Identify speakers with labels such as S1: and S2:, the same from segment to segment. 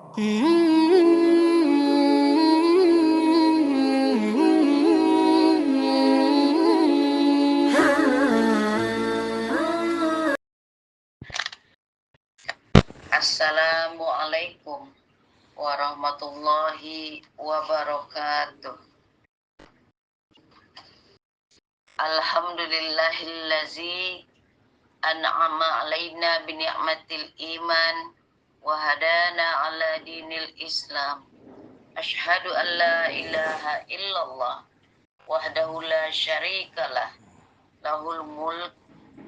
S1: Assalamualaikum warahmatullahi wabarakatuh. Alhamdulillahillazi an'ama alaina bi ni'matil iman wa hadana ala dinil Islam. Asyhadu an la ilaha illallah wahdahu la syarikalah lahul mulk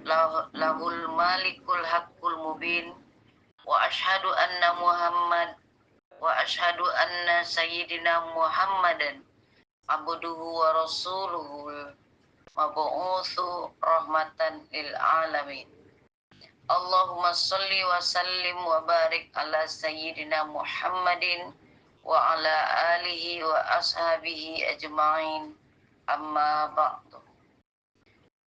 S1: lahul malikul haqqul mubin wa asyhadu anna sayyidina Muhammadan abduhu wa rasuluhu mab'utsu rahmatan lil alamin. Allahumma sholli wa sallim wa barik ala sayyidina Muhammadin wa ala alihi wa ashabihi ajma'in, amma ba'du.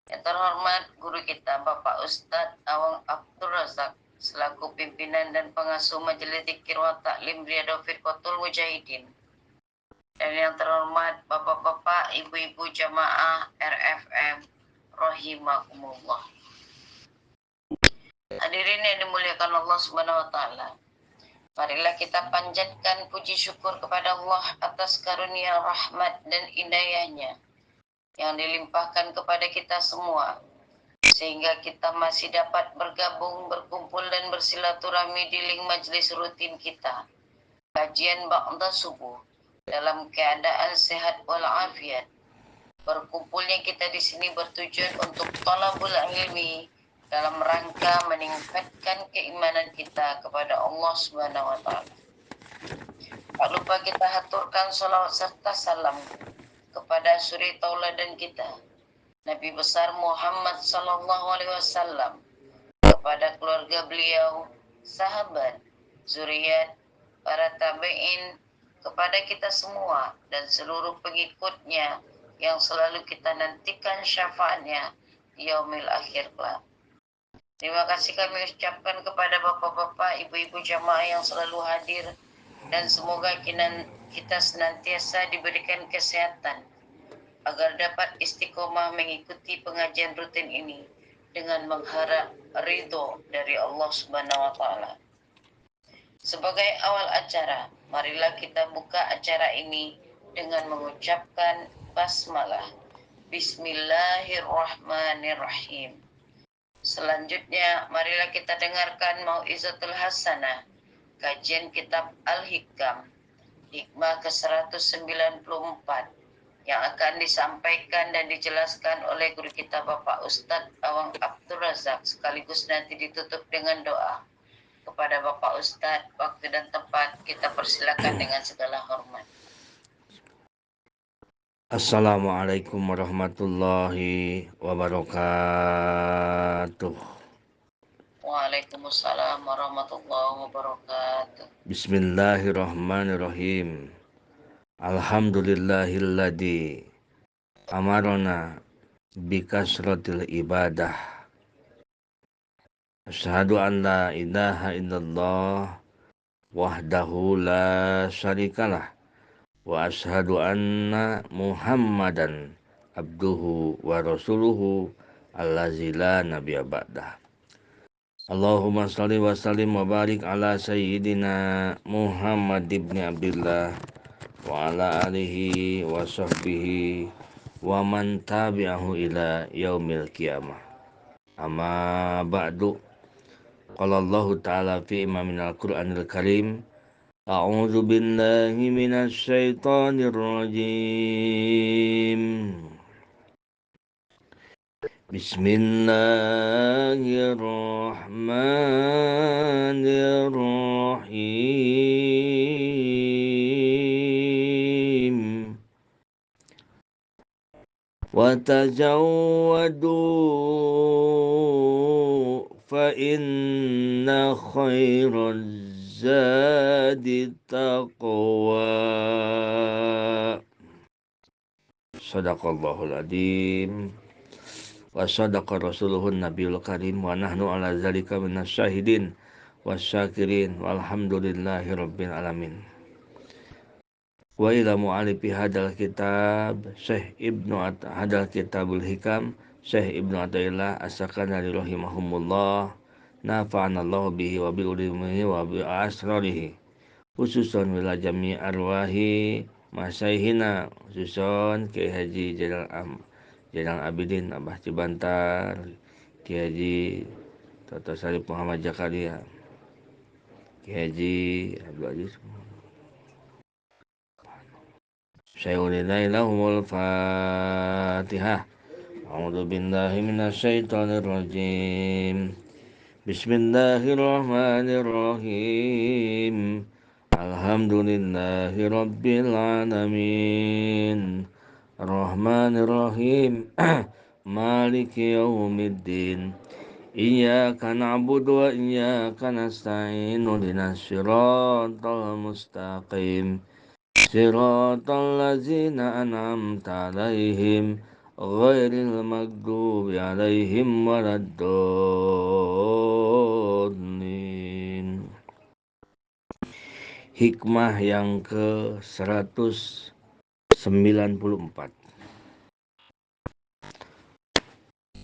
S1: Yang terhormat guru kita Bapak Ustadz Awang Abdul Razak selaku pimpinan dan pengasuh Majelis Dzikir wa Ta'lim Riyadhah Firqatul Mujahidin. Dan yang terhormat Bapak-bapak, Ibu-ibu jamaah RFM rahimakumullah. Hadirin yang dimuliakan Allah Subhanahu wa taala. Marilah kita panjatkan puji syukur kepada Allah atas karunia rahmat dan inayahnya yang dilimpahkan kepada kita semua, sehingga kita masih dapat bergabung, berkumpul dan bersilaturahmi di link majelis rutin kita, kajian ba'da subuh, dalam keadaan sehat walafiat. Berkumpulnya kita di sini bertujuan untuk talabul ilmi dalam rangka meningkatkan keimanan kita kepada Allah Subhanahu wa taala. Tak lupa kita haturkan salawat serta salam kepada suri tauladan kita, Nabi besar Muhammad sallallahu alaihi wasallam, kepada keluarga beliau, sahabat, zuriat, para tabi'in, kepada kita semua dan seluruh pengikutnya yang selalu kita nantikan syafaatnya di yaumil akhir kelak. Terima kasih kami ucapkan kepada bapak-bapak, ibu-ibu jamaah yang selalu hadir, dan semoga kita senantiasa diberikan kesehatan agar dapat istiqomah mengikuti pengajian rutin ini dengan mengharap ridho dari Allah Subhanahu wa taala. Sebagai awal acara, marilah kita buka acara ini dengan mengucapkan basmalah. Bismillahirrahmanirrahim. Selanjutnya, marilah kita dengarkan Mau'izatul Hasanah, kajian kitab Al-Hikam, hikmah ke-194, yang akan disampaikan dan dijelaskan oleh guru kita Bapak Ustadz Awang Abdul Razak, sekaligus nanti ditutup dengan doa. Kepada Bapak Ustadz, waktu dan tempat kita persilakan dengan segala hormat.
S2: Assalamualaikum warahmatullahi wabarakatuh.
S1: Waalaikumsalam warahmatullahi wabarakatuh.
S2: Bismillahirrahmanirrahim. Alhamdulillahilladzi amarona bikasratil ibadah. Asyhadu an la ilaha illallah wahdahu la syarikalah. Wa ashadu anna Muhammadan abduhu wa rasuluhu allazi la nabiyya ba'dah. Allahumma salli wa sallim wa barik ala sayyidina Muhammad ibn Abdullah wa ala alihi wa sahbihi wa man tabi'ahu ila yaumil qiyamah. Amma ba'du. Qala Allah ta'ala fi imaminal Qur'anil Karim, A'udzu billahi minasy syaithanir rajim. Bismillahirrahmanirrahim. Wa tajawwadu fa inna khairaz zadi taqwa. Sadaqallahul adzim wa sadaqa rasuluhun nabiyul karim wa nahnu ala zalika minasyahidin wasyakirin walhamdulillahi rabbil alamin. Wa ila mu'alifi hadal kitab Syekh Ibnu hadal kitabul hikam Syekh Ibnu Athaillah as-Sakandari rahimahumullah, nafa'anallahu bihi wa bi ulimihi wa bi asrarihi, khususan wila jami arwahi masyaykhina, khususan Kiai Haji Jainal Abidin Abah Cibantar, Kiai Haji Toto Sarip Muhammad Jakaria, Kiai Haji Abdul Aziz Syai'unillahi lahumul Fatihah. A'udzu billahi minasyaitonir rajim. Bismillahirrahmanirrahim. Alhamdulillahi rabbil alamin. Rahmanirrahim. Maliki yaumiddin. Iyyaka na'budu wa iyyaka nasta'in. Ihdinas siratal mustaqim. Siratal ladzina an'amta 'alaihim ghairil maghdubi 'alaihim waladdallin. Hikmah yang ke-194.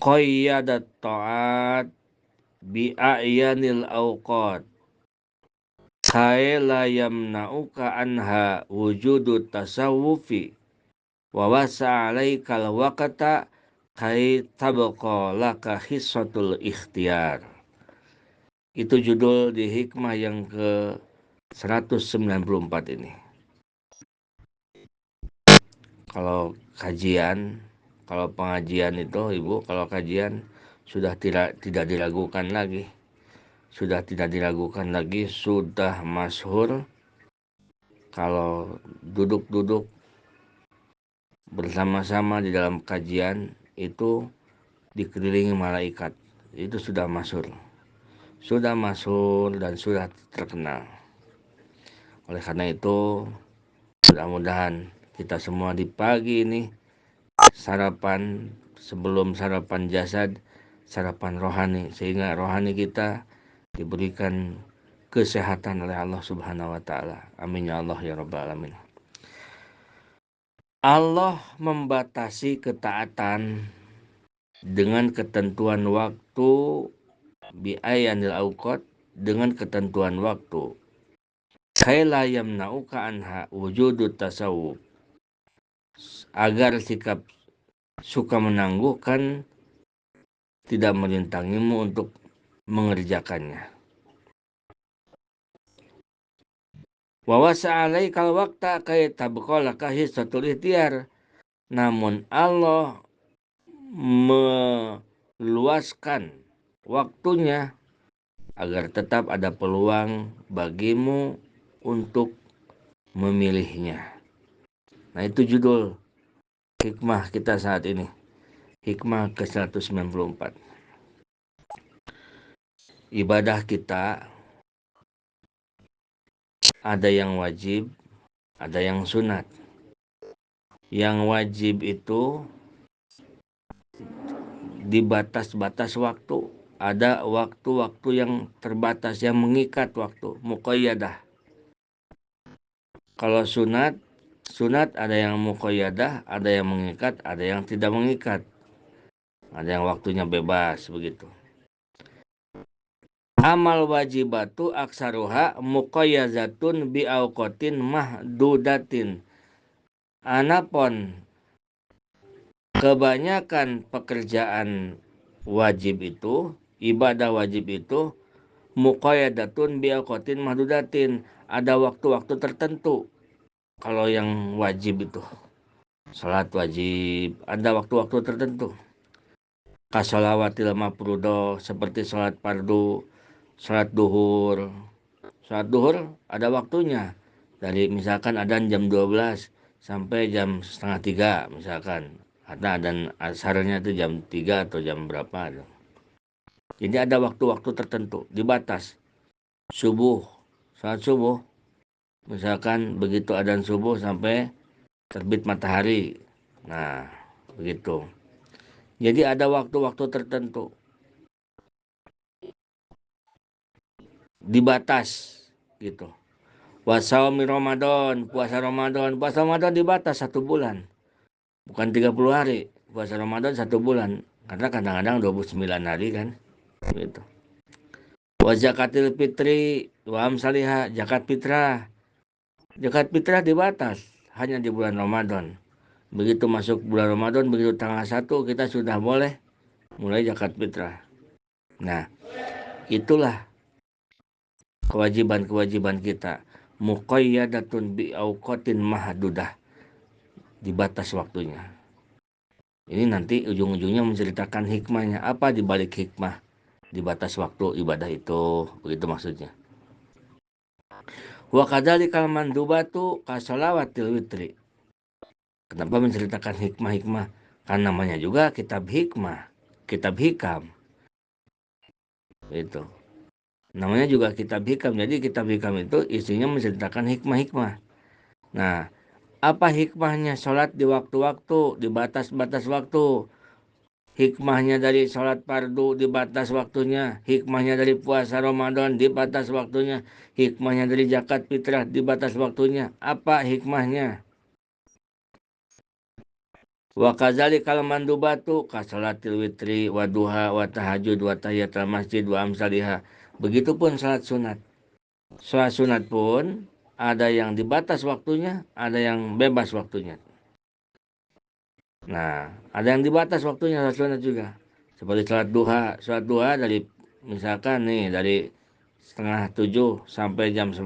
S2: Qayyadat ta'at bi a'yanil awqat kai la yamna'uka anha wujudu tasawufi wa wasa 'alaikal waqta kai tabqa laka hissatul ikhtiyar. Itu judul di hikmah yang ke 194 ini. Kalau pengajian itu Ibu, kalau kajian sudah tidak diragukan lagi. Sudah tidak diragukan lagi, sudah masyhur kalau duduk-duduk bersama-sama di dalam kajian itu dikelilingi malaikat. Itu sudah masyhur dan sudah terkenal. Oleh karena itu, mudah-mudahan kita semua di pagi ini sarapan, sebelum sarapan jasad, sarapan rohani, sehingga rohani kita diberikan kesehatan oleh Allah Subhanahu wa taala. Amin ya Allah ya rabbal alamin. Allah membatasi ketaatan dengan ketentuan waktu bi ayanil awqat, dengan ketentuan waktu. Kaila yamna'uka anha wujudut tasawuf, agar sikap suka menangguhkan tidak merintangimu untuk mengerjakannya. Wa wasa 'alaikal waqta kay tabqalaka hissatul ikhtiar. Namun Allah meluaskan waktunya agar tetap ada peluang bagimu untuk memilihnya. Nah, itu judul hikmah kita saat ini. Hikmah ke-194. Ibadah kita ada yang wajib, ada yang sunat. Yang wajib itu di batas-batas waktu. Ada waktu-waktu yang terbatas, yang mengikat waktu, muqayyadah. Kalau sunat ada yang muqayyadah, ada yang mengikat, ada yang tidak mengikat. Ada yang waktunya bebas begitu. Amal wajibatu aksaruha muqayyazatun bi awqatin mahdudatin. Anapun kebanyakan pekerjaan wajib itu, ibadah wajib itu muqayyadatun bi awqatin mahdudatin, ada waktu-waktu tertentu. Kalau yang wajib itu, salat wajib ada waktu-waktu tertentu. Kasolawatil mafruḍah, seperti salat fardu, salat duhur. Salat duhur ada waktunya. Dari misalkan adzan jam 12 sampai jam setengah 3 misalkan. Atau adzan asarnya itu jam 3 atau jam berapa. Jadi ada waktu-waktu tertentu, dibatas. Salat subuh, misalkan begitu adzan subuh sampai terbit matahari. Nah, begitu. Jadi ada waktu-waktu tertentu. dibatas gitu. Wasaumi Ramadan, puasa Ramadan dibatas 1 bulan. Bukan 30 hari. Puasa Ramadan 1 bulan. Karena kadang-kadang 29 hari kan. Gitu. Wa zakatil fitri wa amsalihah, zakat fitrah. Zakat fitrah dibatas hanya di bulan Ramadan. Begitu masuk bulan Ramadan, begitu tanggal 1 kita sudah boleh mulai zakat fitrah. Nah, itulah kewajiban-kewajiban kita. Muqayyadatun bi auqatin mahdudah, dibatas waktunya. Ini nanti ujung-ujungnya menceritakan hikmahnya. Apa dibalik hikmah dibatas waktu ibadah itu? Begitu maksudnya. Wa kadzalikal mandubatu kasolawatil witri. Kenapa menceritakan hikmah-hikmah? Karena namanya juga kitab hikmah, kitab hikam. Itu. Namanya juga kitab hikam. Jadi kitab hikam itu isinya menceritakan hikmah-hikmah. Nah, apa hikmahnya sholat di waktu-waktu, di batas-batas waktu? Hikmahnya dari sholat fardu di batas waktunya. Hikmahnya dari puasa Ramadan di batas waktunya. Hikmahnya dari zakat fitrah di batas waktunya. Apa hikmahnya? Wa kazalikal mandubatu kasolatil witri wa duha wa tahajud wa tahiyatul masjid wa amsalihah. Begitupun salat sunat. Salat sunat pun ada yang dibatas waktunya, ada yang bebas waktunya. Nah, ada yang dibatas waktunya salat sunat juga. Seperti salat duha. Salat duha dari misalkan nih dari setengah 7 sampai jam 11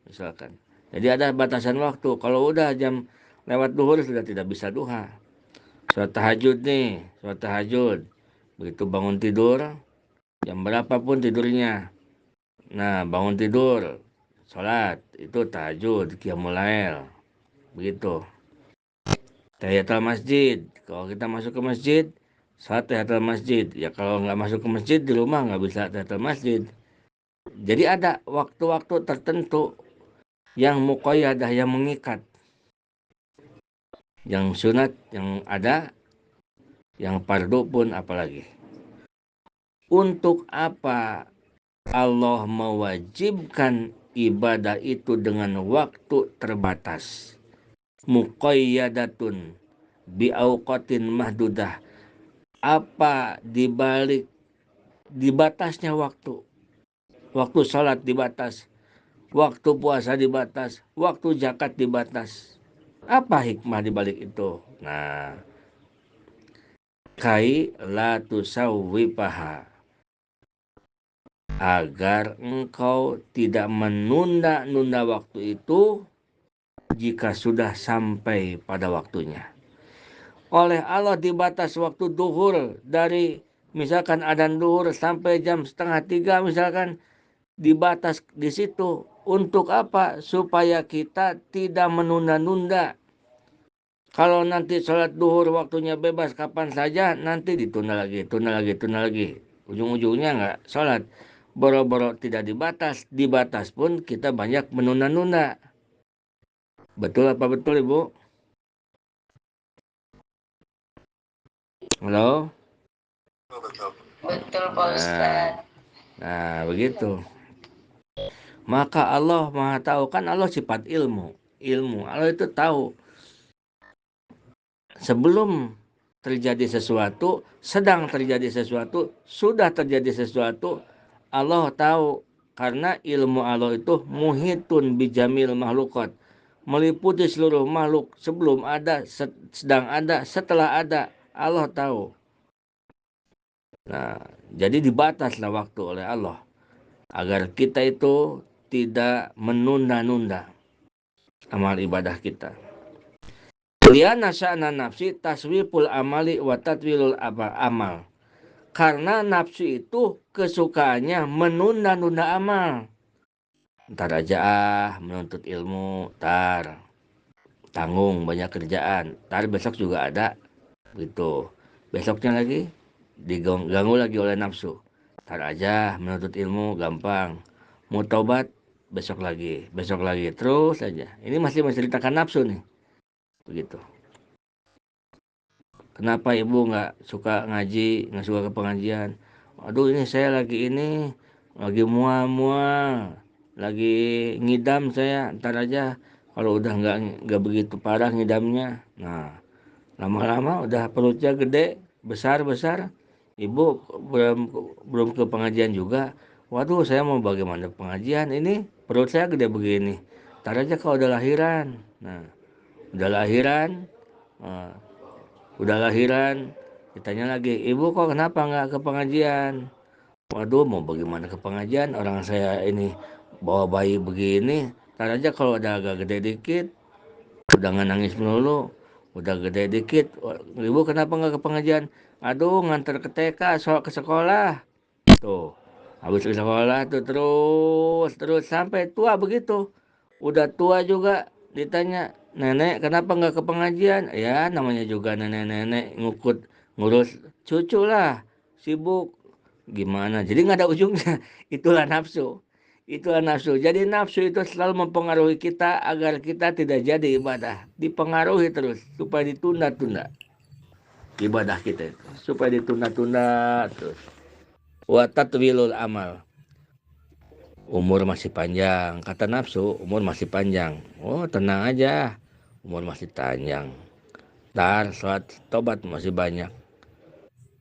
S2: misalkan. Jadi ada batasan waktu. Kalau udah jam lewat duhur sudah tidak bisa duha. Salat tahajud nih, salat tahajud. Begitu bangun tidur, jam berapapun tidurnya. Nah, bangun tidur, salat, itu tahajud, qiyamul lail. Begitu. Tahiyatul masjid. Kalau kita masuk ke masjid, salat tahiyatul masjid. Ya kalau nggak masuk ke masjid, di rumah nggak bisa tahiyatul masjid. Jadi ada waktu-waktu tertentu yang muqayyadah, yang mengikat. Yang sunat, yang ada, yang fardu pun apalagi. Untuk apa Allah mewajibkan ibadah itu dengan waktu terbatas? Muqayyadatun biauqatin mahdudah. Apa dibalik dibatasnya waktu? Waktu sholat dibatas, waktu puasa dibatas, waktu zakat dibatas. Apa hikmah dibalik itu? Nah, kai la tusawwifaha, agar engkau tidak menunda-nunda waktu itu jika sudah sampai pada waktunya. Oleh Allah dibatas waktu duhur dari misalkan adzan duhur sampai jam 2:30 misalkan, dibatas di situ. Untuk apa? Supaya kita tidak menunda-nunda. Kalau nanti sholat duhur waktunya bebas kapan saja, nanti ditunda lagi, tunda lagi. Ujung-ujungnya nggak sholat. Boro-boro tidak dibatas pun kita banyak menunda-nunda. Betul apa betul, Ibu? Halo?
S1: Betul Pak Ustaz.
S2: Nah, begitu. Maka Allah Maha tahu, kan Allah sifat ilmu. Allah itu tahu sebelum terjadi sesuatu, sedang terjadi sesuatu, sudah terjadi sesuatu. Allah tahu karena ilmu Allah itu muhitun bijamil makhlukat, meliputi seluruh makhluk sebelum ada, sedang ada, setelah ada. Allah tahu. Nah, jadi dibataslah waktu oleh Allah agar kita itu tidak menunda-nunda amal ibadah kita. Liana sya'na nafsi taswiful amali wa tatwilul amal. Karena nafsu itu kesukaannya menunda-nunda amal. Ntar aja menuntut ilmu, ntar tanggung banyak kerjaan, ntar besok juga ada, gitu. Besoknya lagi diganggu lagi oleh nafsu. Ntar aja menuntut ilmu gampang. Mau tobat besok lagi, terus aja. Ini masih menceritakan nafsu nih, begitu. Kenapa ibu nggak suka ngaji, nggak suka ke pengajian? Aduh ini saya lagi ini lagi mual-mual, lagi ngidam saya, ntar aja kalau udah nggak begitu parah ngidamnya. Nah, lama-lama udah perutnya gede, besar-besar. Ibu belum ke pengajian juga. Waduh, saya mau bagaimana pengajian ini? Perut saya gede begini. Ntar aja kalau udah lahiran. Nah, udah lahiran, eh, udah lahiran, ditanya lagi, ibu kok kenapa nggak ke pengajian? Waduh, mau bagaimana ke pengajian? Orang saya ini bawa bayi begini. Ntar aja kalau udah agak gede dikit, udah nggak nangis melulu, udah gede dikit, ibu kenapa nggak ke pengajian? Aduh, nganter ke TK, ke sekolah. Tuh, habis ke sekolah tuh terus sampai tua begitu. Udah tua juga ditanya, nenek kenapa nggak ke pengajian? Ya namanya juga nenek-nenek ngurus cucu lah, sibuk. Gimana? Jadi nggak ada ujungnya. Itulah nafsu. Itulah nafsu. Jadi nafsu itu selalu mempengaruhi kita agar kita tidak jadi ibadah. Dipengaruhi terus supaya ditunda-tunda ibadah kita itu. Supaya ditunda-tunda terus. Wa tatwilul amal. Umur masih panjang. Kata nafsu, umur masih panjang. Oh, tenang aja. Umur masih panjang. Ntar sholat tobat masih banyak.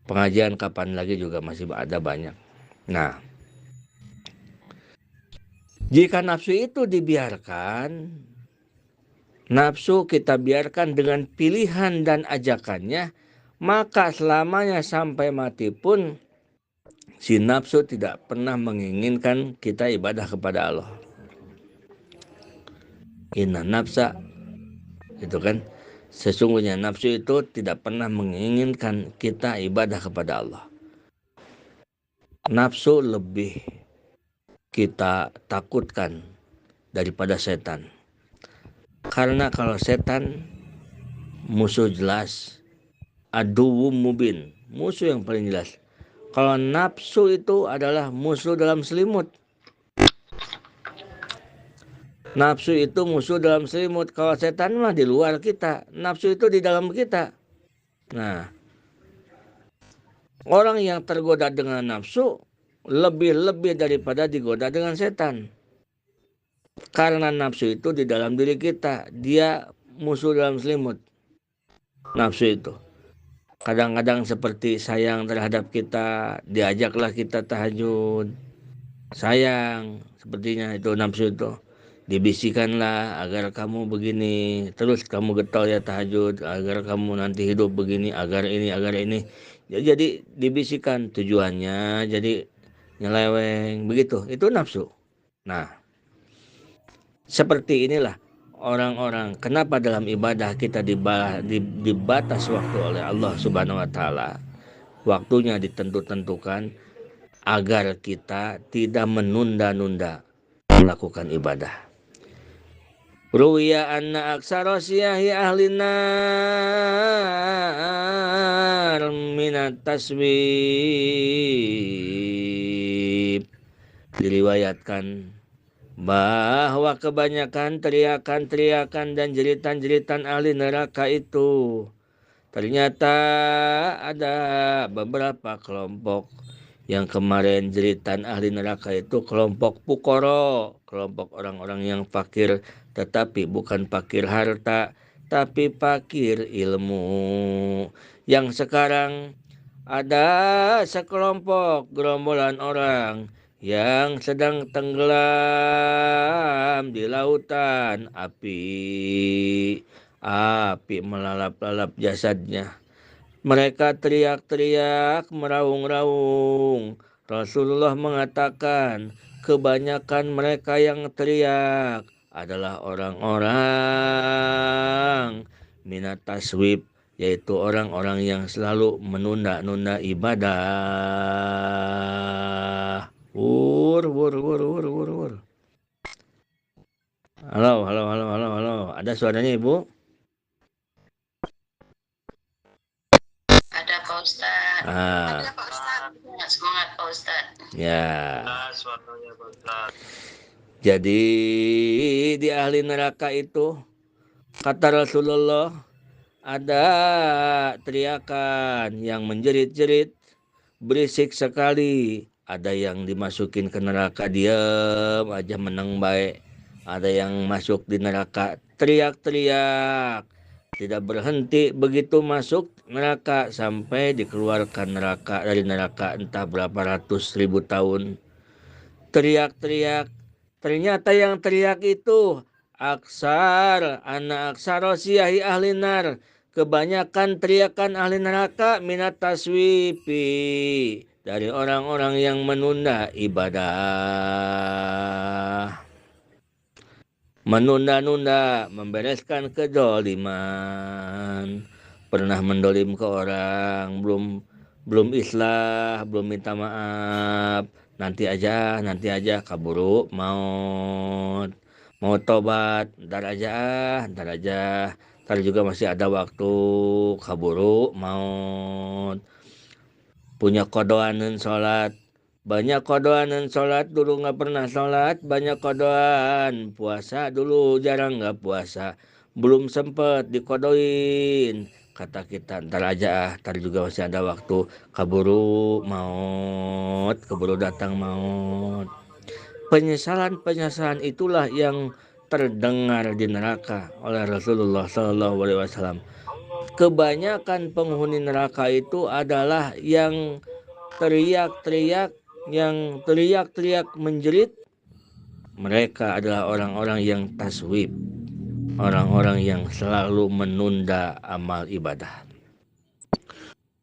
S2: Pengajian kapan lagi juga masih ada banyak. Nah, jika nafsu itu dibiarkan, nafsu kita biarkan dengan pilihan dan ajakannya, maka selamanya sampai mati pun si nafsu tidak pernah menginginkan kita ibadah kepada Allah. Inna nafsa, itu kan, sesungguhnya nafsu itu tidak pernah menginginkan kita ibadah kepada Allah. Nafsu lebih kita takutkan daripada setan. Karena kalau setan musuh jelas, aduwwum mubin, musuh yang paling jelas. Kalau nafsu itu adalah musuh dalam selimut. Nafsu itu musuh dalam selimut. Kalau setan mah di luar kita, nafsu itu di dalam kita. Nah, orang yang tergoda dengan nafsu lebih daripada digoda dengan setan. Karena nafsu itu di dalam diri kita, dia musuh dalam selimut. Nafsu itu kadang-kadang seperti sayang terhadap kita, diajaklah kita tahajud, sayang, sepertinya itu nafsu itu. Dibisikanlah agar kamu begini, terus kamu getol ya tahajud, agar kamu nanti hidup begini, agar ini. Jadi dibisikkan tujuannya, jadi nyeleweng, begitu. Itu nafsu. Nah, seperti inilah orang-orang, kenapa dalam ibadah kita dibatas waktu oleh Allah Subhanahu wa taala. Waktunya ditentukan agar kita tidak menunda-nunda melakukan ibadah. Ruwiya anna aksara siyahi ahli nar minat taswib. Diriwayatkan bahwa kebanyakan teriakan-teriakan dan jeritan-jeritan ahli neraka itu ternyata ada beberapa kelompok. Yang kemarin jeritan ahli neraka itu kelompok pukoro, kelompok orang-orang yang fakir, tetapi bukan fakir harta, tapi fakir ilmu. Yang sekarang ada sekelompok gerombolan orang yang sedang tenggelam di lautan api melalap-lalap jasadnya. Mereka teriak-teriak, meraung-raung. Rasulullah mengatakan, kebanyakan mereka yang teriak adalah orang-orang minat taswib, yaitu orang-orang yang selalu menunda-nunda ibadah. Wur. Halo. Ada suaranya, Ibu?
S1: Ada Pak Ustadz. Ada Pak Ustadz. Semangat Pak Ustadz.
S2: Ya. Jadi di ahli neraka itu, kata Rasulullah, ada teriakan yang menjerit-jerit, berisik sekali, Ada yang dimasukin ke neraka diam aja menang baik. Ada yang masuk di neraka teriak-teriak. Tidak berhenti begitu masuk neraka sampai dikeluarkan dari neraka entah berapa ratus ribu tahun. Teriak-teriak. Ternyata yang teriak itu aksar, anak aksarosiyahi ahli nar. Kebanyakan teriakan ahli neraka minat taswifi. Dari orang-orang yang menunda ibadah. Menunda-nunda, membereskan kedoliman. Pernah mendolim ke orang, belum islah, belum minta maaf. Nanti aja, kaburu maut. Mau tobat, ntar aja. Ntar juga masih ada waktu, kaburu maut. Punya kodoanan sholat, banyak kodoanan sholat dulu nggak pernah sholat, banyak kodoan puasa dulu jarang nggak puasa, belum sempet dikodoin. Kata kita ntar aja, ntar juga masih ada waktu, kaburu maut, keburu datang maut. Penyesalan itulah yang terdengar di neraka oleh Rasulullah SAW. Kebanyakan penghuni neraka itu adalah yang teriak-teriak menjerit. Mereka adalah orang-orang yang taswib, orang-orang yang selalu menunda amal ibadah.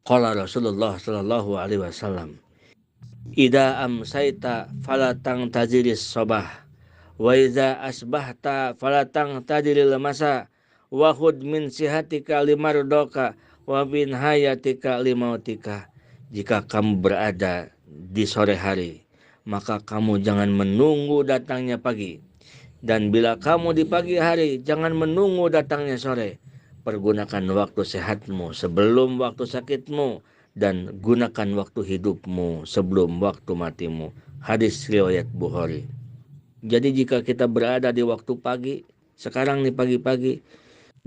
S2: Qala Rasulullah sallallahu alaihi wasallam, "Idza amsayta falatang tajiris sabah, wa idza asbahta falatang tajiril masa, wa khud min sihatika limardoka, wa min hayatika limautika." Jika kamu berada di sore hari, maka kamu jangan menunggu datangnya pagi. Dan bila kamu di pagi hari, jangan menunggu datangnya sore. Pergunakan waktu sehatmu sebelum waktu sakitmu, dan gunakan waktu hidupmu sebelum waktu matimu. Hadis riwayat Bukhari. Jadi jika kita berada di waktu pagi, sekarang nih pagi-pagi,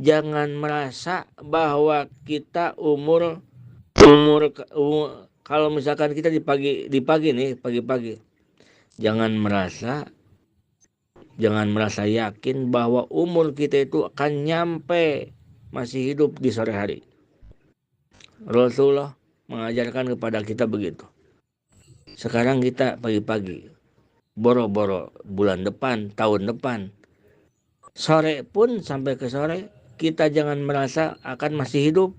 S2: jangan merasa bahwa kita umur kalau misalkan kita di pagi nih, pagi-pagi, jangan merasa yakin bahwa umur kita itu akan nyampe masih hidup di sore hari. Rasulullah mengajarkan kepada kita begitu. Sekarang kita pagi-pagi, boro-boro bulan depan, tahun depan, sore pun sampai ke sore, kita jangan merasa akan masih hidup.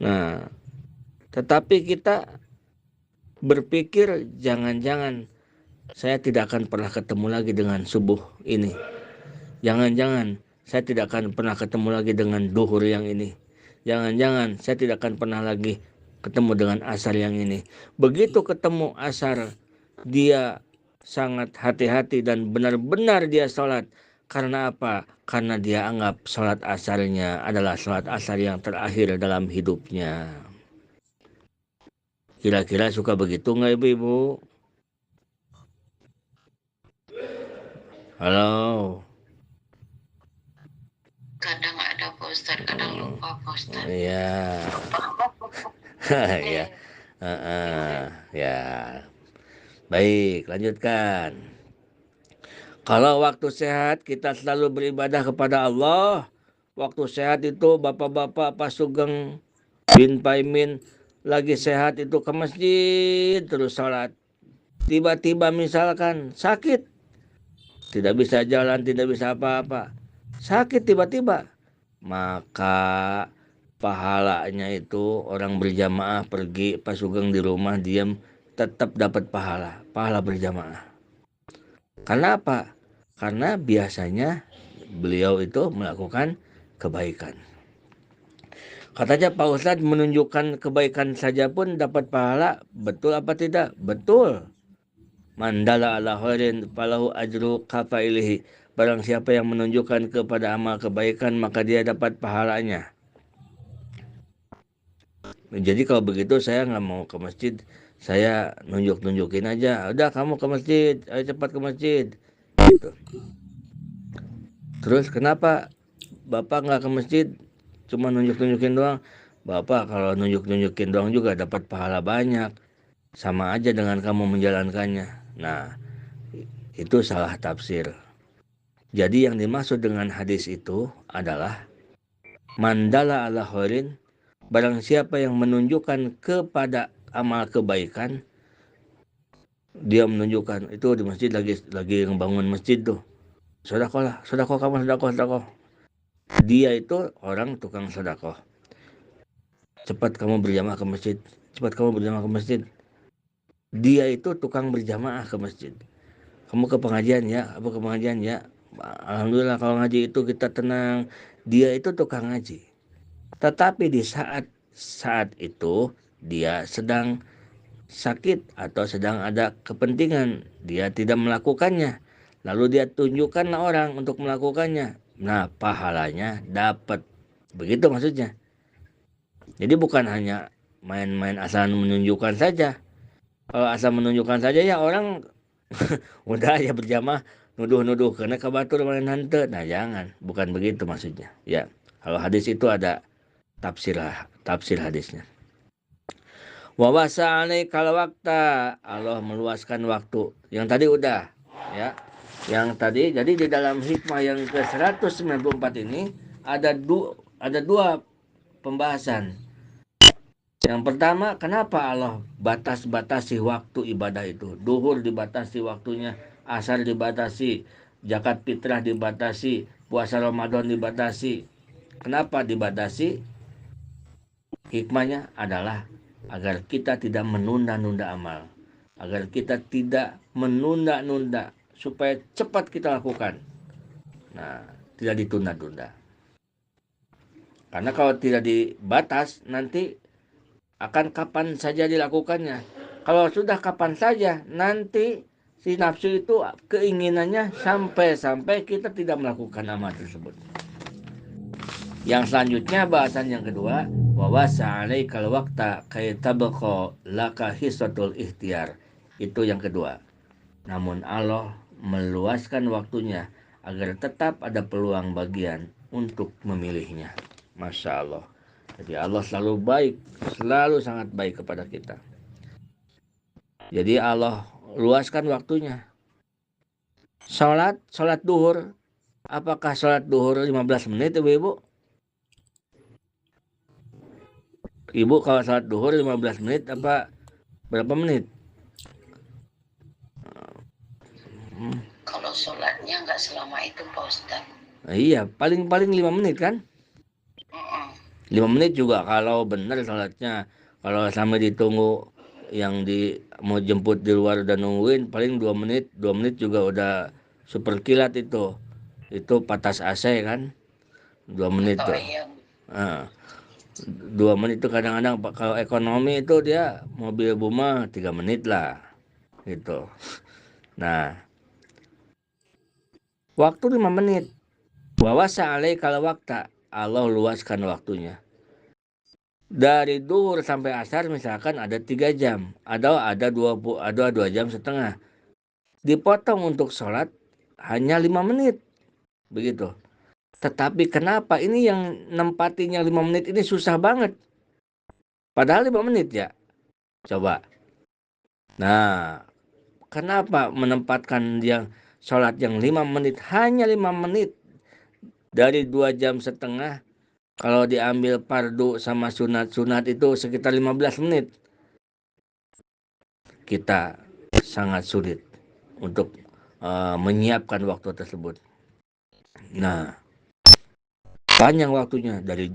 S2: Nah, tetapi kita berpikir jangan-jangan saya tidak akan pernah ketemu lagi dengan subuh ini. Jangan-jangan saya tidak akan pernah ketemu lagi dengan duhur yang ini. Jangan-jangan saya tidak akan pernah lagi ketemu dengan asar yang ini. Begitu ketemu asar, dia sangat hati-hati dan benar-benar dia sholat. Karena apa? Karena dia anggap sholat asarnya adalah sholat asar yang terakhir dalam hidupnya. Kira-kira suka begitu nggak ibu-ibu? Halo?
S1: Kadang ada Pak Ustadz, kadang lupa Pak Ustadz.
S2: Iya. Ya. Ya. Baik, lanjutkan. Kalau waktu sehat kita selalu beribadah kepada Allah. Waktu sehat itu bapak-bapak Pak Sugeng bin Paimin lagi sehat itu ke masjid terus sholat. Tiba-tiba misalkan sakit, tidak bisa jalan, tidak bisa apa-apa, sakit tiba-tiba, maka pahalanya itu orang berjamaah pergi, Pak Sugeng di rumah diam, tetap dapat pahala berjamaah. Karena apa? Karena biasanya beliau itu melakukan kebaikan. Katanya Pak Ustadz, menunjukkan kebaikan saja pun dapat pahala. Betul apa tidak? Betul. Mandala ala khairin falahu ajru kafailihi. Barang siapa yang menunjukkan kepada amal kebaikan, maka dia dapat pahalanya. Jadi kalau begitu saya nggak mau ke masjid, saya nunjukin aja. Udah kamu ke masjid, ayo cepat ke masjid. Gitu. Terus kenapa Bapak nggak ke masjid? Cuma nunjukin doang. Bapak kalau nunjukin doang juga dapat pahala banyak. sama aja dengan kamu menjalankannya. Nah, itu salah tafsir. Jadi yang dimaksud dengan hadis itu adalah mandala ala khairin, barang siapa yang menunjukkan kepada amal kebaikan, dia menunjukkan itu di masjid lagi ngebangun masjid tuh. Sedekah kamu, sedekah. Dia itu orang tukang sedekah. Cepat kamu berjamaah ke masjid. Dia itu tukang berjamaah ke masjid. Kamu ke pengajian ya, Alhamdulillah kalau ngaji itu kita tenang. Dia itu tukang ngaji. Tetapi di saat itu dia sedang sakit atau sedang ada kepentingan, dia tidak melakukannya. Lalu dia tunjukkan orang untuk melakukannya. Nah, pahalanya dapat. Begitu maksudnya. Jadi bukan hanya main-main asal menunjukkan saja. Kalau asal menunjukkan saja ya orang udah ya berjamaah nuduh-nuduh karena kabatur main hante. Nah, jangan, bukan begitu maksudnya. Ya, kalau hadis itu ada tafsir hadisnya. Wa wasa alaikal wakta, Allah meluaskan waktu. Yang tadi udah, ya. Yang tadi, jadi di dalam hikmah yang ke-194 ini ada dua pembahasan. Yang pertama, kenapa Allah batasi waktu ibadah itu? Duhur dibatasi waktunya, asar dibatasi, zakat fitrah dibatasi, puasa Ramadan dibatasi. Kenapa dibatasi? Hikmahnya adalah agar kita tidak menunda-nunda amal. Agar kita tidak menunda-nunda, supaya cepat kita lakukan. Nah, tidak ditunda-tunda. Karena kalau tidak dibatas, nanti akan kapan saja dilakukannya. Kalau sudah kapan saja, nanti si nafsu itu keinginannya sampai kita tidak melakukan amal tersebut. Yang selanjutnya bahasan yang kedua, wa wasa alaikal waqta kay tabqa laka hisatul ikhtiar. Itu yang kedua. Namun Allah meluaskan waktunya agar tetap ada peluang bagian untuk memilihnya. Masya Allah. Jadi Allah selalu baik, selalu sangat baik kepada kita. Jadi Allah luaskan waktunya. Sholat duhur. Apakah sholat duhur 15 menit ibu? Ibu kalau sholat duhur 15 menit apa berapa menit?
S1: Kalau sholatnya nggak selama itu Pak Ustaz.
S2: Nah, iya, paling 5 menit kan? 5 menit juga kalau benar sholatnya. Kalau sampai ditunggu yang mau jemput di luar dan nungguin paling 2 menit. 2 menit juga udah super kilat itu. Itu patas AC kan? 2 menit tuh. 2 menit itu kadang-kadang kalau ekonomi itu dia mobil Buma 3 menit lah gitu. Nah, waktu 5 menit. Wa wasa alaikal waqta, Allah luaskan waktunya. Dari duhur sampai asar misalkan ada 3 jam, ada 2 jam setengah. Dipotong untuk sholat hanya 5 menit. Begitu. Tetapi kenapa ini yang nempatinya 5 menit ini susah banget? Padahal 5 menit ya. Coba. Nah, kenapa menempatkan yang sholat yang 5 menit, hanya 5 menit dari 2 jam setengah? Kalau diambil fardu sama sunat itu sekitar 15 menit. Kita sangat sulit untuk menyiapkan waktu tersebut. Nah, panjang waktunya dari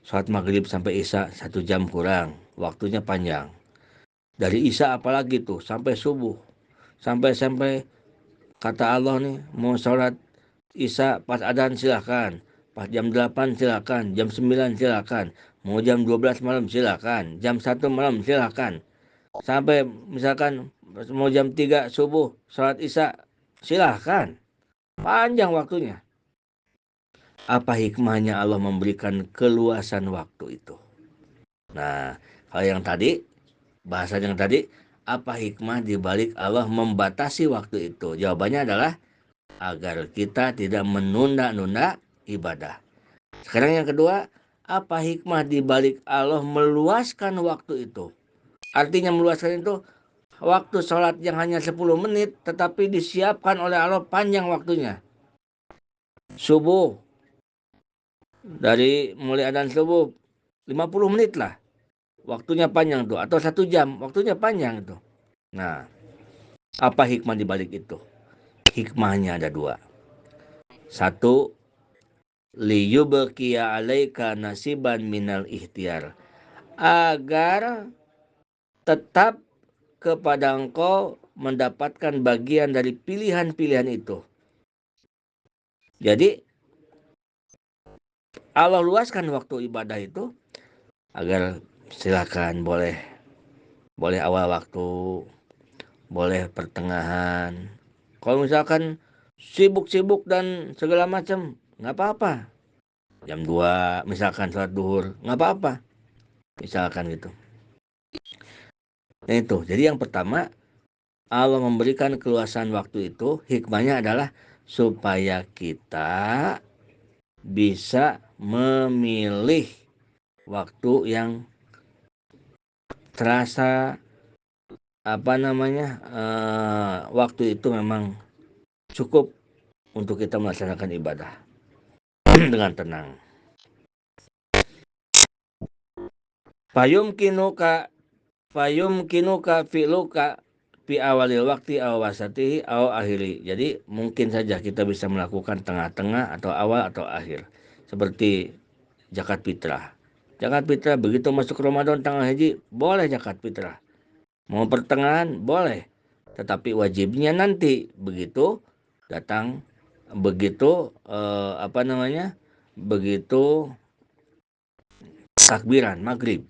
S2: sholat maghrib sampai isya 1 jam kurang. Waktunya panjang. Dari isya apalagi tuh sampai subuh. Sampai kata Allah nih mau sholat isya pas adzan silakan. Pas jam 8 silakan, jam 9 silakan. Mau jam 12 malam silakan, jam 1 malam silakan. Sampai misalkan mau jam 3 subuh sholat isya silakan. Panjang waktunya. Apa hikmahnya Allah memberikan keluasan waktu itu? Nah, kalau yang tadi, bahasa yang tadi, apa hikmah dibalik Allah membatasi waktu itu? Jawabannya adalah agar kita tidak menunda-nunda ibadah. Sekarang yang kedua, apa hikmah dibalik Allah meluaskan waktu itu? Artinya meluaskan itu waktu sholat yang hanya 10 menit tetapi disiapkan oleh Allah panjang waktunya. Subuh, dari mulai adzan subuh 50 menit lah. Waktunya panjang tuh, atau 1 jam, waktunya panjang tuh. Nah, apa hikmah di balik itu? Hikmahnya ada 2. 1, liyubqiya alaika nasiban minal ikhtiar. Agar tetap kepada engkau mendapatkan bagian dari pilihan-pilihan itu. Jadi Allah luaskan waktu ibadah itu agar silakan boleh awal waktu, boleh pertengahan. Kalau misalkan sibuk-sibuk dan segala macam, nggak apa-apa. Jam 2 misalkan sholat duhur, nggak apa-apa. Misalkan gitu. Nah itu, jadi yang pertama, Allah memberikan keluasan waktu itu, hikmahnya adalah supaya kita bisa memilih waktu yang terasa waktu itu memang cukup untuk kita melaksanakan ibadah dengan tenang. Fayum kinuka fi'luka fi awalil waktu aw wasatihi aw akhiri. Jadi mungkin saja kita bisa melakukan tengah-tengah atau awal atau akhir. Seperti zakat fitrah. Zakat fitrah begitu masuk Ramadan tanggal haji, boleh zakat fitrah. Mau pertengahan boleh. Tetapi wajibnya nanti begitu datang begitu begitu takbiran maghrib.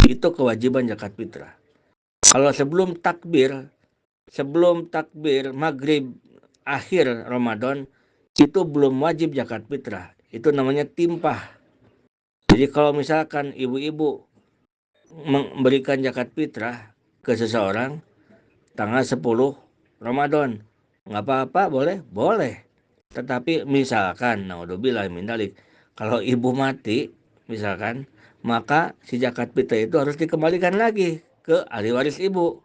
S2: Itu kewajiban zakat fitrah. Kalau sebelum takbir maghrib akhir Ramadan itu belum wajib zakat fitrah. Itu namanya timpah. Jadi kalau misalkan ibu-ibu memberikan zakat fitrah ke seseorang tanggal 10 Ramadan, nggak apa-apa, boleh. Tetapi misalkan, naudzubillah min dzalik, kalau ibu mati misalkan, maka si zakat fitrah itu harus dikembalikan lagi ke ahli waris ibu.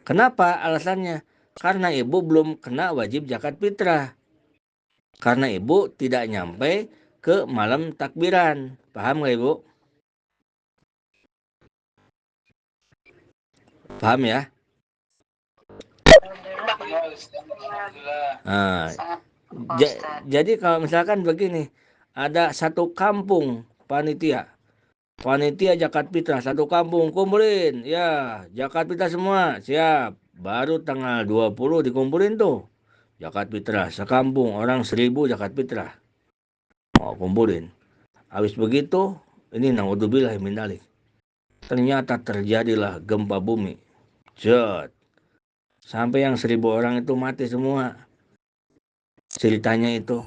S2: Kenapa? Alasannya karena ibu belum kena wajib zakat fitrah. Karena ibu tidak nyampe ke malam takbiran. Paham nggak ibu? Paham ya? Nah, jadi kalau misalkan begini, ada satu kampung panitia zakat fitrah, satu kampung kumpulin, ya zakat fitrah semua, siap. Baru tanggal 20 dikumpulin tuh zakat fitrah, sekampung orang 1000 zakat fitrah. Mau kumpulin. Habis begitu, ini naudzubillah min dzalik. Ternyata terjadilah gempa bumi. Jod. Sampai yang 1000 orang itu mati semua. Ceritanya itu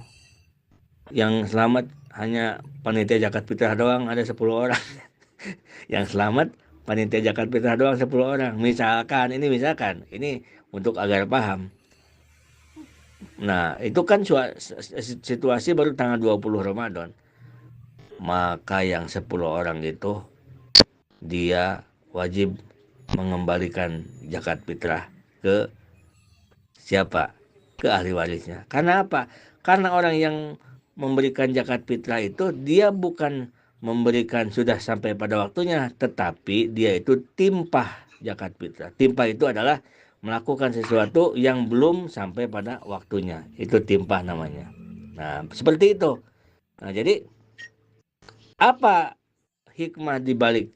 S2: yang selamat hanya panitia zakat fitrah doang, ada 10 orang. Yang selamat panitia zakat fitrah doang 10 orang. Misalkan ini untuk agar paham. Nah, itu kan situasi baru tanggal 20 Ramadan. Maka yang 10 orang itu dia wajib mengembalikan zakat fitrah ke siapa? Ke ahli warisnya. Karena apa? Karena orang yang memberikan zakat fitrah itu dia bukan memberikan sudah sampai pada waktunya, tetapi dia itu timpah zakat fitrah. Timpah itu adalah melakukan sesuatu yang belum sampai pada waktunya. Itu timpah namanya. Nah, seperti itu. Nah, jadi apa hikmah di balik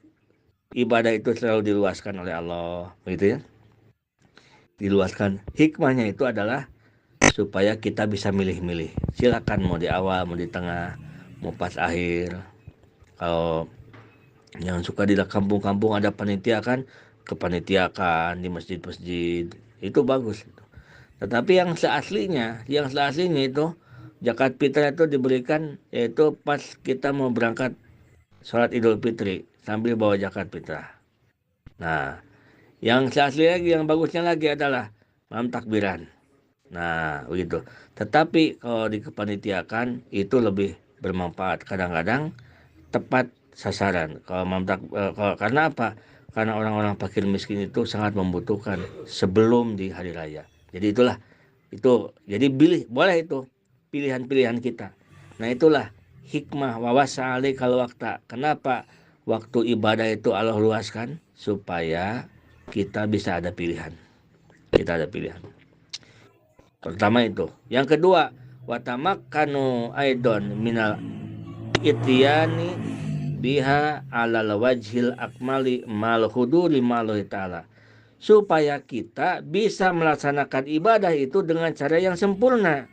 S2: ibadah itu selalu diluaskan oleh Allah, begitu ya? Diluaskan. Hikmahnya itu adalah supaya kita bisa milih-milih. Silakan mau di awal, mau di tengah, mau pas akhir. Kalau yang suka di kampung-kampung ada panitia kan, kepanitiakan di masjid-masjid. Itu bagus. Tetapi yang seaslinya itu zakat fitrah itu diberikan yaitu pas kita mau berangkat sholat Idul Fitri sambil bawa zakat fitrah. Nah, yang seasli lagi, yang bagusnya lagi adalah malam takbiran. Nah, begitu. Tetapi kalau dikepanitiakan itu lebih bermanfaat. Kadang-kadang tepat sasaran. Karena apa? Karena orang-orang fakir miskin itu sangat membutuhkan sebelum di hari raya. Jadi jadi boleh itu pilihan-pilihan kita. Nah itulah hikmah wawasa alikal wakta. Kenapa waktu ibadah itu Allah luaskan? Supaya kita bisa ada pilihan. Kita ada pilihan. Pertama itu. Yang kedua, watamakkanu aidon minal ityani biha alal wajhil akmali mal huduri malahi ta'ala. Supaya kita bisa melaksanakan ibadah itu dengan cara yang sempurna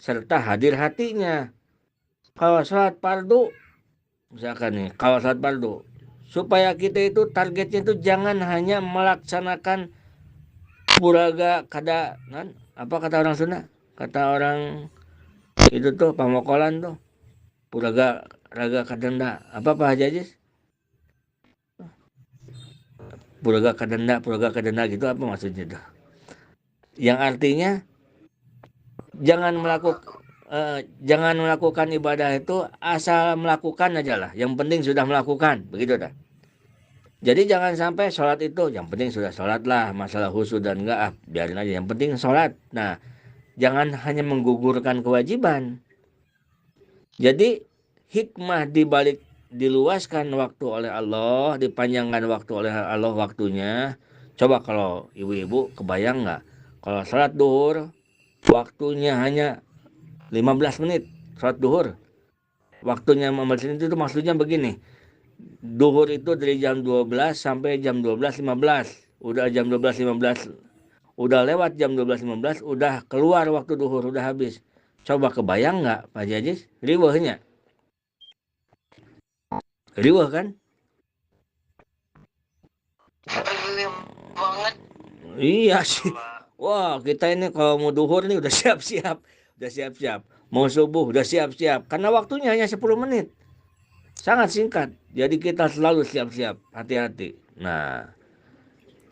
S2: serta hadir hatinya. Kalau sholat fardu, misalkan nih, kalau sholat fardu, supaya kita itu targetnya itu jangan hanya melaksanakan puraga kada, apa kata orang Sunda? Kata orang itu tuh pamokolan tuh, puraga raga kadenda, apa Pak Haji Ajis? Puraga kadenda gitu, apa maksudnya tuh? Yang artinya jangan melakukan ibadah itu asal melakukan aja lah. Yang penting sudah melakukan, begitu dah. Jadi jangan sampai sholat itu, yang penting sudah sholat lah, masalah khusyuk dan enggak, biarin aja, yang penting sholat. Nah, jangan hanya menggugurkan kewajiban. Jadi hikmah dibalik diluaskan waktu oleh Allah, dipanjangkan waktu oleh Allah waktunya. Coba kalau ibu-ibu kebayang nggak, kalau sholat duhur waktunya hanya 15 menit, sholat duhur waktunya 15 menit itu maksudnya begini. Duhur itu dari jam 12 sampai jam 12.15. Udah jam 12.15, udah lewat jam 12.15, udah keluar waktu duhur, udah habis. Coba kebayang nggak Pak Jajis? Riwahnya. Riwah kan?
S1: Banget.
S2: Iya sih. Wah, kita ini kalau mau duhur nih udah siap-siap. Udah siap-siap. Mau subuh udah siap-siap. Karena waktunya hanya 10 menit. Sangat singkat. Jadi kita selalu siap-siap. Hati-hati. Nah,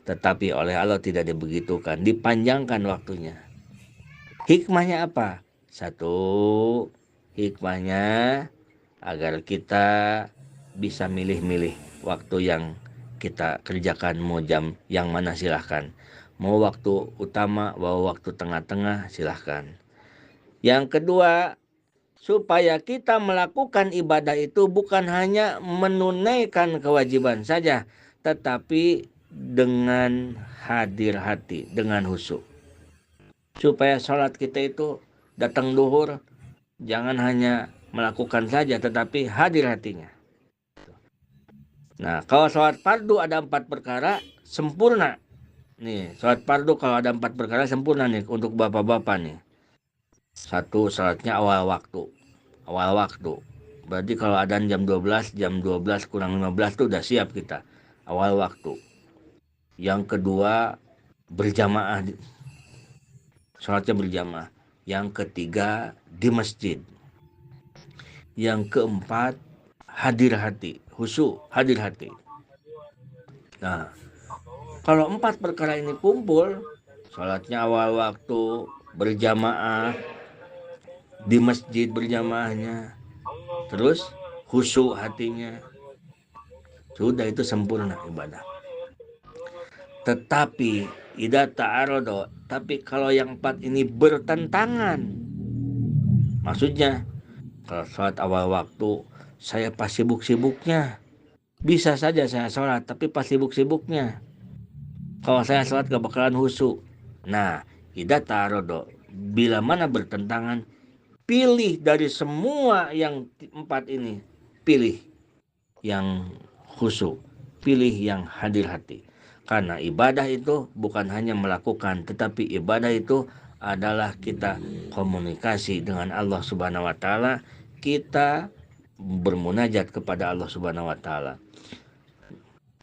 S2: tetapi oleh Allah tidak dibegitukan. Dipanjangkan waktunya. Hikmahnya apa? Satu, hikmahnya agar kita bisa milih-milih waktu yang kita kerjakan. Mau jam yang mana silahkan. Mau waktu utama, mau waktu tengah-tengah silahkan. Yang kedua, supaya kita melakukan ibadah itu bukan hanya menunaikan kewajiban saja, tetapi dengan hadir hati, dengan khusyuk. Supaya sholat kita itu datang duhur, jangan hanya melakukan saja, tetapi hadir hatinya. Nah, kalau sholat fardu ada 4 perkara sempurna. Nih, sholat fardu kalau ada 4 perkara sempurna nih untuk bapak-bapak nih. Satu, sholatnya awal waktu. Awal waktu. Berarti kalau adzan jam 12 kurang 15 itu udah siap kita. Awal waktu. Yang kedua, berjamaah. Sholatnya berjamaah. Yang ketiga, di masjid. Yang keempat, hadir hati. Khusyuk, hadir hati. Nah, kalau 4 perkara ini kumpul, sholatnya awal waktu, berjamaah, di masjid berjamaahnya, terus khusyuk hatinya, sudah itu sempurna ibadah. Tetapi idza ta'arada, tapi kalau yang 4 ini bertentangan, maksudnya kalau sholat awal waktu saya pas sibuk-sibuknya, bisa saja saya sholat tapi pas sibuk-sibuknya. Kalau saya sholat gak bakalan khusyuk. Nah, idza ta'arada, bila mana bertentangan, pilih dari semua yang 4 ini, pilih yang khusyuk, pilih yang hadir hati. Karena ibadah itu bukan hanya melakukan, tetapi ibadah itu adalah kita komunikasi dengan Allah Subhanahu wa taala, kita bermunajat kepada Allah Subhanahu wa taala.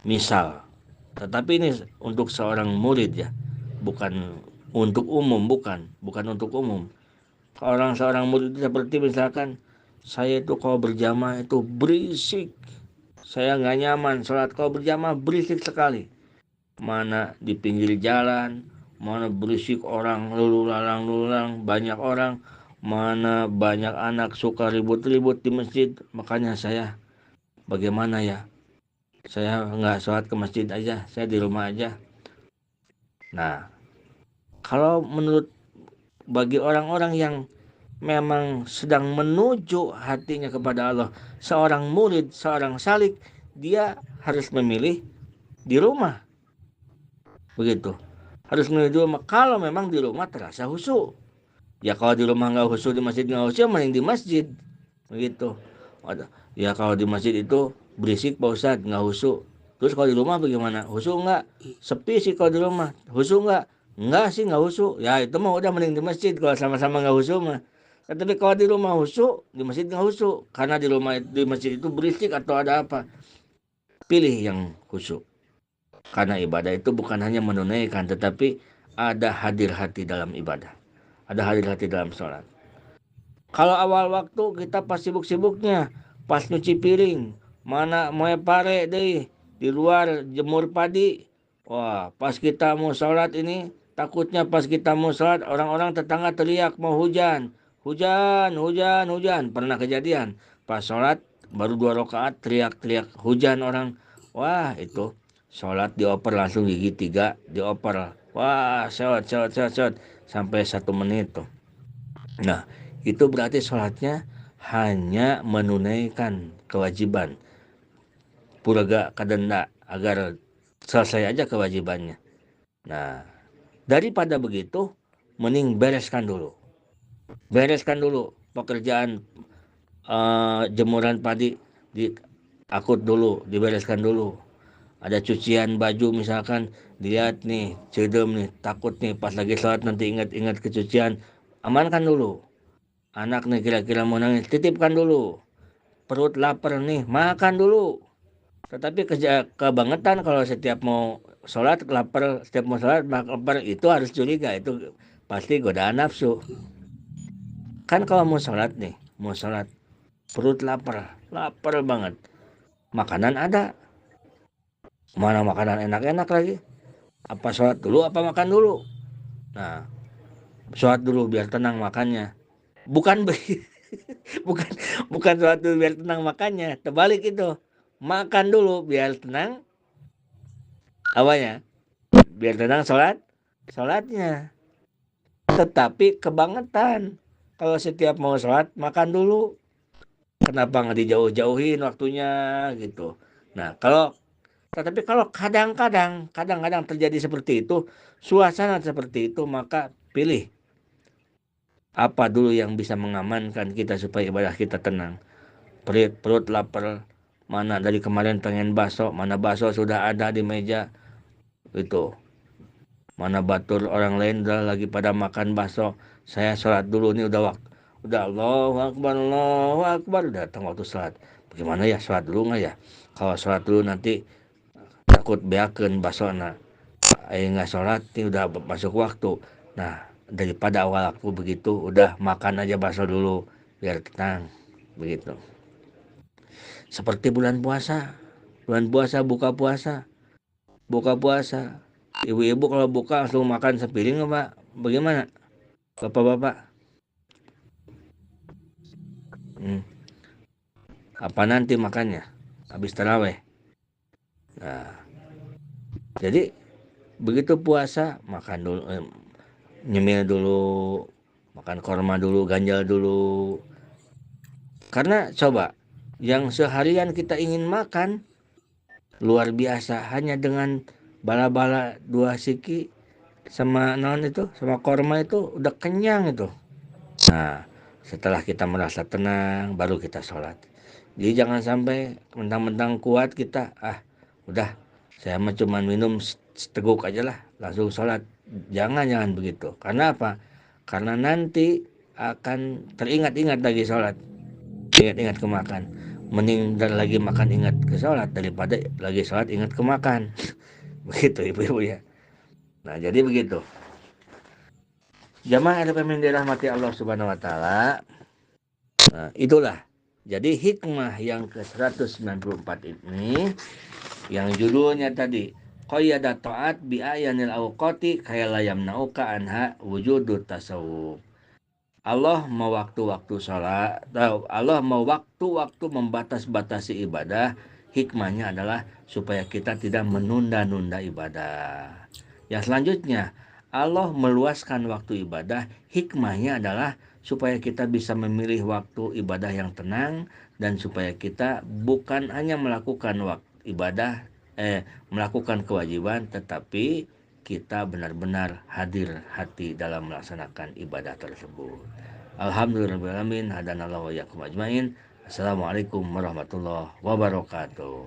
S2: Misal, tetapi ini untuk seorang murid ya, bukan untuk umum, bukan untuk umum. Seorang murid itu seperti misalkan saya itu kalau berjamaah itu berisik, saya nggak nyaman sholat kalau berjamaah, berisik sekali. Mana di pinggir jalan, mana berisik orang lulu lalang, banyak orang, mana banyak anak suka ribut-ribut di masjid. Makanya saya bagaimana ya? Saya nggak sholat ke masjid aja, saya di rumah aja. Nah, kalau menurut bagi orang-orang yang memang sedang menuju hatinya kepada Allah, seorang murid, seorang salik, dia harus memilih di rumah. Begitu. Harus memilih di rumah. Kalau memang di rumah terasa khusyuk. Ya kalau di rumah nggak khusyuk, di masjid nggak khusyuk, mending di masjid. Begitu. Ya kalau di masjid itu berisik Pak Ustadz, nggak khusyuk. Terus kalau di rumah bagaimana? Khusyuk nggak? Sepi sih kalau di rumah. Khusyuk nggak? Nggak sih, nggak khusyuk. Ya itu mah udah mending di masjid kalau sama-sama nggak khusyuk mah. Tapi kalau di rumah khusyuk, di masjid nggak khusyuk. Karena di masjid itu berisik atau ada apa. Pilih yang khusyuk. Karena ibadah itu bukan hanya menunaikan, tetapi ada hadir hati dalam ibadah. Ada hadir hati dalam sholat. Kalau awal waktu kita pas sibuk-sibuknya, pas nyuci piring, mana mau pare deh, di luar jemur padi. Wah, pas kita mau sholat ini, takutnya pas kita mau sholat, orang-orang tetangga teriak mau hujan. Hujan, hujan, hujan. Pernah kejadian. Pas sholat, baru 2 rakaat teriak-teriak hujan orang. Wah, itu sholat dioper langsung gigi 3, dioper. Wah, sholat, sholat, sholat, sholat. Sampai 1 menit tuh. Nah, itu berarti sholatnya hanya menunaikan kewajiban puraga kadenda agar selesai aja kewajibannya. Nah, daripada begitu, mending bereskan dulu pekerjaan jemuran padi, diakut dulu, dibereskan dulu. Ada cucian baju misalkan, lihat nih, cedem nih, takut nih pas lagi sholat nanti ingat-ingat kecucian, amankan dulu. Anak nih kira-kira mau nangis, titipkan dulu. Perut lapar nih, makan dulu. Tetapi kebangetan kalau setiap mau sholat lapar, setiap mau sholat lapar, itu harus curiga, itu pasti godaan nafsu. Kan kalau mau sholat nih, mau sholat, perut lapar banget. Makanan ada, mana makanan enak-enak lagi. Apa sholat dulu, apa makan dulu? Nah, sholat dulu biar tenang makannya. Bukan bukan bukan suatu biar tenang makannya, terbalik itu, makan dulu biar tenang awalnya, biar tenang sholatnya. Tetapi kebangetan kalau setiap mau sholat makan dulu, kenapa nggak dijauh-jauhin waktunya gitu. Nah, tetapi kalau kadang-kadang terjadi seperti itu, suasana seperti itu, maka pilih apa dulu yang bisa mengamankan kita supaya ibadah kita tenang. Perut lapar, mana dari kemarin pengen bakso, mana bakso sudah ada di meja itu, mana batur orang lain udah lagi pada makan bakso, saya sholat dulu nih, udah Allahu Akbar, udah datang waktu sholat. Bagaimana ya, sholat dulu nggak ya? Kalau sholat dulu nanti takut beakeun bakso na, nggak sholat nih udah masuk waktu. Nah, daripada awal waktu begitu, udah makan aja bakso dulu biar tenang begitu. Seperti bulan puasa, buka puasa, ibu-ibu kalau buka langsung makan sepiring apa bagaimana, bapak-bapak? Apa nanti makannya habis taraweh? Nah, jadi begitu puasa makan dulu, nyemil dulu, makan korma dulu, ganjal dulu. Karena coba, yang seharian kita ingin makan luar biasa, hanya dengan bala-bala 2 siki sama non itu, sama korma itu udah kenyang itu. Nah, setelah kita merasa tenang baru kita sholat. Jadi jangan sampai mentang-mentang kuat kita, udah saya mah cuma minum seteguk aja lah langsung sholat. Jangan begitu. Karena apa? Karena nanti akan teringat-ingat lagi sholat, ingat-ingat ke makan. Mending dan lagi makan ingat ke sholat daripada lagi sholat ingat ke makan. Begitu ibu-ibu ya. Nah, jadi begitu. Jamaah RPM yang dirahmati Allah Subhanahu wa taala. Nah, itulah. Jadi hikmah yang ke-194 ini yang judulnya tadi qayyada ta'at bi ayanil awqati kaya la yamna'uka anha wujudut tasawuf. Allah mau waktu-waktu sholat, Allah mau waktu-waktu membatas-batasi ibadah, hikmahnya adalah supaya kita tidak menunda-nunda ibadah. Yang selanjutnya, Allah meluaskan waktu ibadah, hikmahnya adalah supaya kita bisa memilih waktu ibadah yang tenang dan supaya kita bukan hanya melakukan waktu ibadah, melakukan kewajiban, tetapi kita benar-benar hadir hati dalam melaksanakan ibadah tersebut. Alhamdulillahirrahmanirrahim. Hadanallahu wa iyyakum ajmain. Assalamualaikum warahmatullahi wabarakatuh.